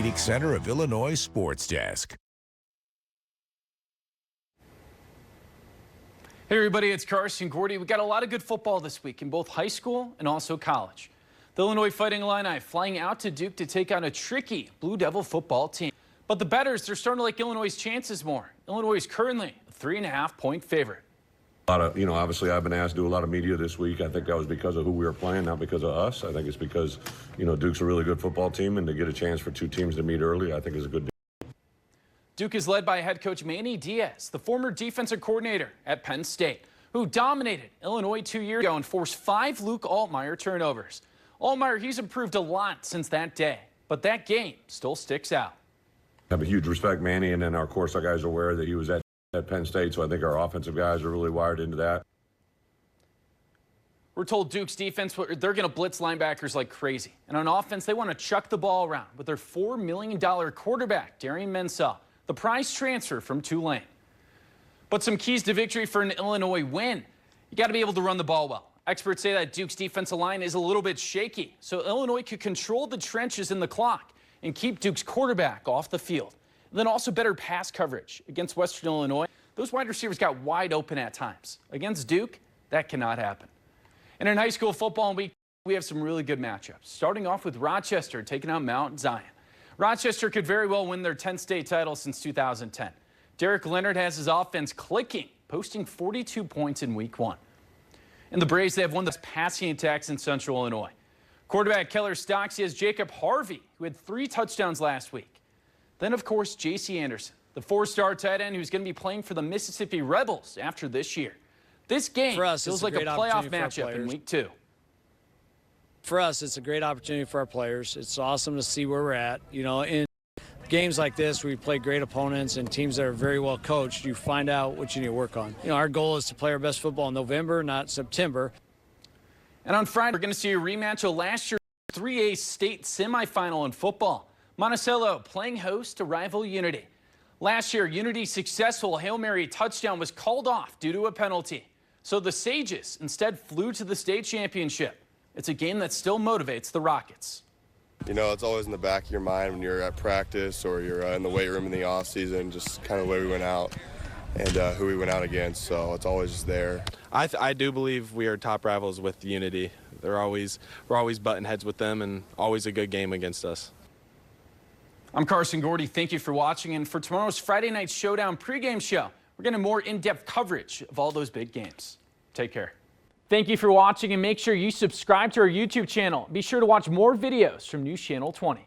Phoenix Center of Illinois Sports Desk. Hey everybody, it's Carson Gordy. We got a lot of good football this week in both high school and also college. The Illinois Fighting Illini flying out to Duke to take on a tricky Blue Devil football team. But the bettors, they're starting to like Illinois' chances more. Illinois is currently a 3.5-point favorite. Obviously I've been asked to do a lot of media this week. I think that was because of who we were playing, not because of us. I think it's because, Duke's a really good football team, and to get a chance for two teams to meet early, I think is a good deal. Duke is led by head coach Manny Diaz, the former defensive coordinator at Penn State, who dominated Illinois 2 years ago and forced 5 Luke Altmaier turnovers. Altmaier, he's improved a lot since that day, but that game still sticks out. I have a huge respect, Manny, and then, of course, our guys are aware that he was at Penn State, so I think our offensive guys are really wired into that. We're told Duke's defense, they're going to blitz linebackers like crazy. And on offense, they want to chuck the ball around with their $4 million quarterback, Darian Mensah, the prize transfer from Tulane. But some keys to victory for an Illinois win. You got to be able to run the ball well. Experts say that Duke's defensive line is a little bit shaky, so Illinois could control the trenches in the clock and keep Duke's quarterback off the field. And then also better pass coverage. Against Western Illinois, those wide receivers got wide open at times. Against Duke, that cannot happen. And in high school football week, we have some really good matchups. Starting off with Rochester taking on Mount Zion. Rochester could very well win their 10th state title since 2010. Derek Leonard has his offense clicking, posting 42 points in week 1. And the Braves, they have one of the best passing attacks in Central Illinois. Quarterback Keller Stocksy has Jacob Harvey, who had 3 touchdowns last week. Then, of course, J.C. Anderson, the 4-star tight end who's going to be playing for the Mississippi Rebels after this year. This game feels like a playoff matchup in week 2. For us, it's a great opportunity for our players. It's awesome to see where we're at. In games like this, where we play great opponents and teams that are very well coached, you find out what you need to work on. Our goal is to play our best football in November, not September. And on Friday, we're going to see a rematch of last year's 3A state semifinal in football. Monticello playing host to rival Unity. Last year, Unity's successful Hail Mary touchdown was called off due to a penalty. So the Sages instead flew to the state championship. It's a game that still motivates the Rockets. It's always in the back of your mind when you're at practice or you're in the weight room in the off season, just kind of the way we went out and who we went out against. So it's always just there. I do believe we are top rivals with Unity. We're always butting heads with them, and always a good game against us. I'm Carson Gordy. Thank you for watching. And for tomorrow's Friday Night Showdown pregame show, we're getting more in-depth coverage of all those big games. Take care. Thank you for watching, and make sure you subscribe to our YouTube channel. Be sure to watch more videos from News Channel 20.